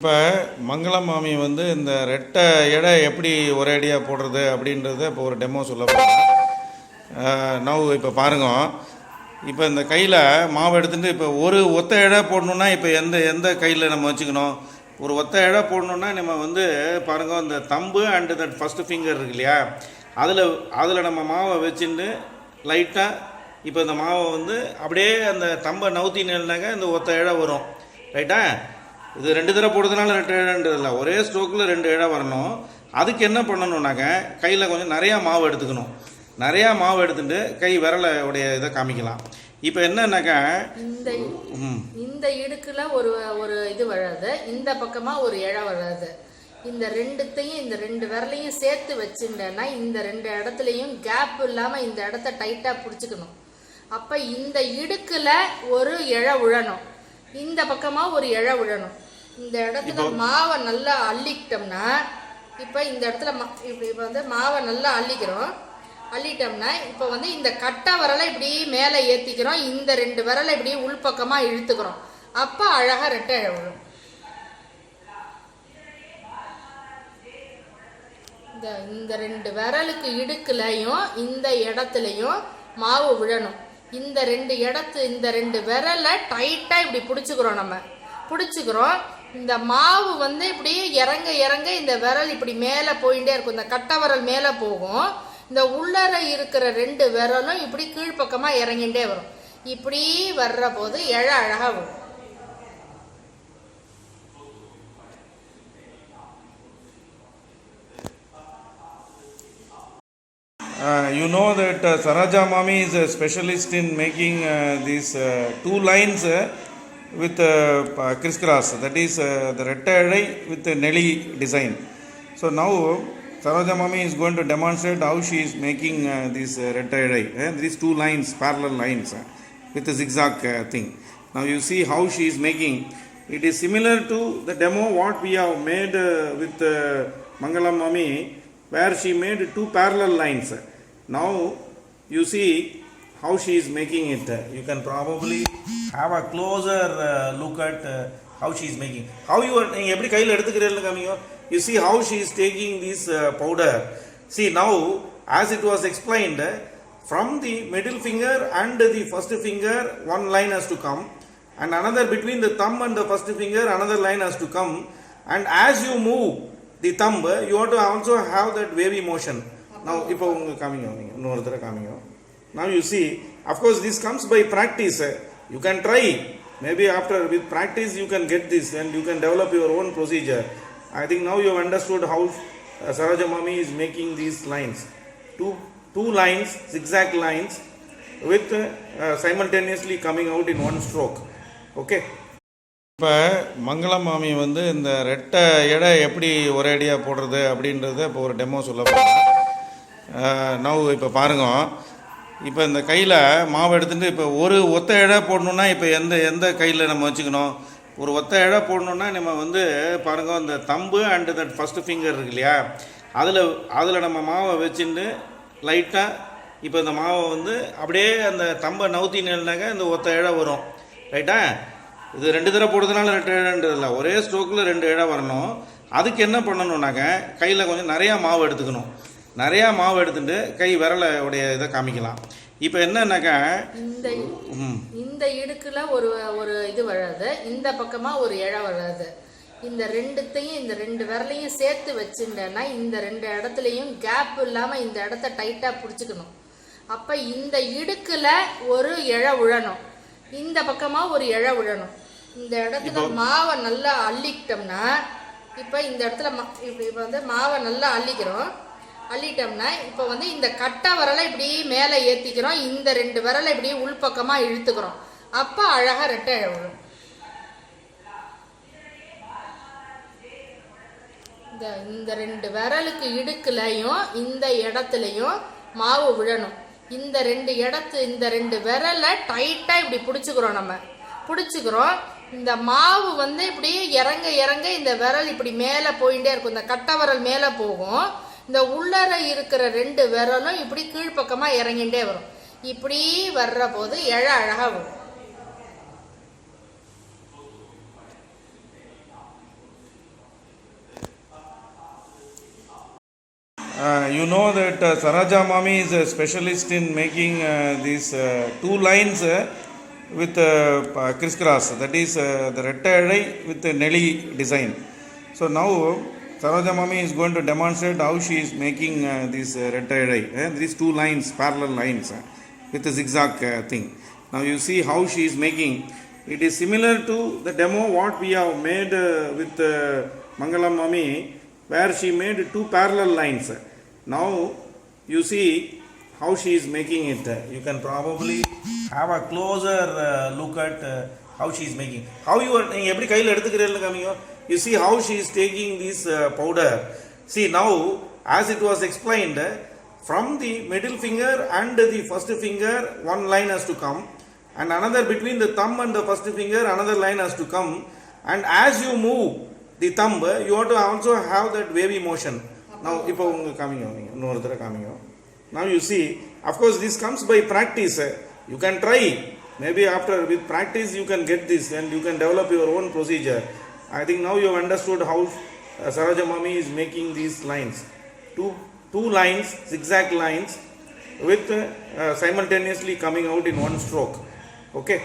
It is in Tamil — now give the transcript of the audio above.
இப்போ மங்களம் மாமி வந்து இந்த ரெட்டை எடை எப்படி ஒரே அடியாக போடுறது அப்படின்றத இப்போ ஒரு டெமோ சொல்ல போகிறேன். இப்போ பாருங்க, இப்போ இந்த கையில் மாவு எடுத்துகிட்டு இப்போ ஒரு ஒத்த எடை போடணுன்னா இப்போ எந்த எந்த கையில் நம்ம வச்சுக்கணும். ஒரு ஒத்த எடை போடணுன்னா நம்ம வந்து பாருங்க, இந்த தம்பு அண்டு தட் ஃபஸ்ட்டு ஃபிங்கர் இருக்கு இல்லையா, அதில் நம்ம மாவை வச்சுட்டு லைட்டாக இப்போ இந்த மாவை வந்து அப்படியே அந்த தம்பை நவுத்தினாக்க இந்த ஒத்த எடை வரும். ரைட்டா? இது ரெண்டு தடவை போடுறதுனால ரெண்டு இழன்றது இல்லை, ஒரே ஸ்ட்ரோக்கில் ரெண்டு இழை வரணும். அதுக்கு என்ன பண்ணணுன்னாக்க கையில் கொஞ்சம் நிறையா மாவு எடுத்துக்கணும். நிறையா மாவு எடுத்துட்டு கை விரலை உடைய இதை காமிக்கலாம். இப்போ என்னன்னாக்கா இந்த இடுக்குல ஒரு ஒரு இது வராது, இந்த பக்கமாக ஒரு இழை வராது. இந்த ரெண்டுத்தையும் இந்த ரெண்டு விரலையும் சேர்த்து வச்சுட்டேன்னா இந்த ரெண்டு இடத்துலையும் கேப் இல்லாமல் இந்த இடத்த டைட்டாக பிடிச்சிக்கணும். அப்போ இந்த இடுக்கில் ஒரு இழை விழணும், இந்த பக்கமாக ஒரு இழை விழணும். இந்த இடத்துல மாவை நல்லா அள்ளிக்கிட்டோம்னா இப்போ இந்த இடத்துல இப்போ வந்து மாவை நல்லா அள்ளிட்டோம்னா இப்போ வந்து இந்த கட்டை விரலை இப்படி மேலே ஏற்றிக்கிறோம், இந்த ரெண்டு விரலை இப்படி உள்பக்கமாக இழுத்துக்கிறோம். அப்போ அழகாக ரெட்டை இழை விழும். இந்த ரெண்டு விரலுக்கு இடுக்குலையும் இந்த இடத்துலையும் மாவு விழணும். இந்த ரெண்டு விரலை டைட்டாக இப்படி பிடிச்சிக்கிறோம். இந்த மாவு வந்து இப்படி இறங்க இந்த விரல் இப்படி மேலே போயிட்டே இருக்கும். இந்த கட்டை விரல் மேலே போகும், இந்த உள்ளர இருக்கிற ரெண்டு விரலும் இப்படி கீழ்ப்பக்கமாக இறங்கிட்டே வரும். இப்படி வர்ற போது இழை அழகாக வரும். You know that Saraja Mami is a specialist in making these two lines with crisscross, that is the retta edai with the Nelly design. So now Saraja Mami is going to demonstrate how she is making this retta edai, these two lines, parallel lines with a zigzag thing. Now you see how she is making. It is similar to the demo what we have made with Mangalam Mami, where she made two parallel lines. Now you see how she is making it. You can probably have a closer look at how she is making. How you are every kaiyil eduthukirella kamiyo. You see how she is taking this powder. See now, as it was explained, from the middle finger and the first finger one line has to come, and another between the thumb and the first finger another line has to come, and as you move the thumb you have to also have that wavy motion. Now ipo unga kamiyo innoru thara kamiyo. Now you see, of course this comes by practice. You can try, maybe after with practice you can get this and you can develop your own procedure. I think now you have understood how Saraja Mami is making these lines, two lines, zigzag lines with simultaneously coming out in one stroke. Okay. இப்போ மங்களம் மாமி வந்து இந்த ரெட்டை எடை எப்படி ஒரே அடியாக போடுறது அப்படின்றத இப்போ ஒரு டெமோ சொல்ல போகிறேன். இப்போ பாருங்க, இப்போ இந்த கையில் மாவு எடுத்துகிட்டு இப்போ ஒரு ஒத்த எடை போடணுன்னா இப்போ எந்த கையில் நம்ம வச்சுக்கணும். ஒரு ஒத்த எடை போடணுன்னா நம்ம வந்து பாருங்க, இந்த தம்பு அண்டு தட் ஃபஸ்ட்டு ஃபிங்கர் இருக்கு இல்லையா, அதில் நம்ம மாவை வச்சுட்டு லைட்டாக இப்போ இந்த மாவை வந்து அப்படியே அந்த தம்பை நவுத்தினாக்க இந்த ஒத்த எடை வரும். ரைட்டா? இது ரெண்டு தடவை போடுறதுனால ரெண்டு இழன்றது இல்லை, ஒரே ஸ்ட்ரோக்கில் ரெண்டு இழை வரணும். அதுக்கு என்ன பண்ணணுன்னாக்க கையில் கொஞ்சம் நிறையா மாவு எடுத்துக்கணும். நிறையா மாவு எடுத்துட்டு கை விரலை உடைய இதை காமிக்கலாம். இப்போ என்னன்னாக்கா இந்த இடுக்குல ஒரு ஒரு இது வராது, இந்த பக்கமாக ஒரு இழை வராது. இந்த ரெண்டுத்தையும் இந்த ரெண்டு விரலையும் சேர்த்து வச்சுட்டேன்னா இந்த ரெண்டு இடத்துலையும் கேப் இல்லாமல் இந்த இடத்த டைட்டாக பிடிச்சிக்கணும். அப்போ இந்த இடுக்குல ஒரு இழை விழணும், இந்த பக்கமாக ஒரு இழை விழணும். இந்த இடத்துல மாவை நல்லா அள்ளிக்கிட்டோம்னா இப்போ இந்த இடத்துல இப்போ வந்து மாவை நல்லா அள்ளிட்டோம்னா இப்போ வந்து இந்த கட்டை விரலை இப்படி மேலே ஏற்றிக்கிறோம், இந்த ரெண்டு விரலை இப்படி உள்பக்கமாக இழுத்துக்கிறோம். அப்போ அழகாக ரெட்டை இழை விழும். இந்த ரெண்டு விரலுக்கு இடுக்குலையும் இந்த இடத்துலையும் மாவு விழணும். இந்த ரெண்டு விரலை டைட்டாக இப்படி பிடிச்சிக்கிறோம். இந்த மாவு வந்து இப்படி இறங்க இந்த விரல் இப்படி மேலே போயிட்டே இருக்கும். இந்த கட்டை விரல் மேலே போகும், இந்த உள்ளர இருக்கிற ரெண்டு விரலும் இப்படி கீழ்ப்பக்கமாக இறங்கிட்டே வரும். இப்படி வர்ற போது இழை அழகாக வரும். You know that Saraja Mami is a specialist in making these two lines with crisscross. That is the retta edai with the Nelly design. So now Saraja Mami is going to demonstrate how she is making these retta edai, these two lines, parallel lines with a zigzag thing. Now you see how she is making. It is similar to the demo what we have made with Mangalam Mami, where she made two parallel lines. Now you see how she is making it. You can probably have a closer look at how she is making. How you are every kaiyil eduthukirella kamingo. You see how she is taking this powder. See now, as it was explained, from the middle finger and the first finger one line has to come, and another between the thumb and the first finger another line has to come, and as you move the thumb you have to also have that wavy motion. Now ipo unga kamingo innoru thara kamingo. Now you see, of course this comes by practice. You can try, maybe after with practice you can get this and you can develop your own procedure. I think now you have understood how Saraja Mami is making these lines, two lines, zigzag lines with simultaneously coming out in one stroke. Okay.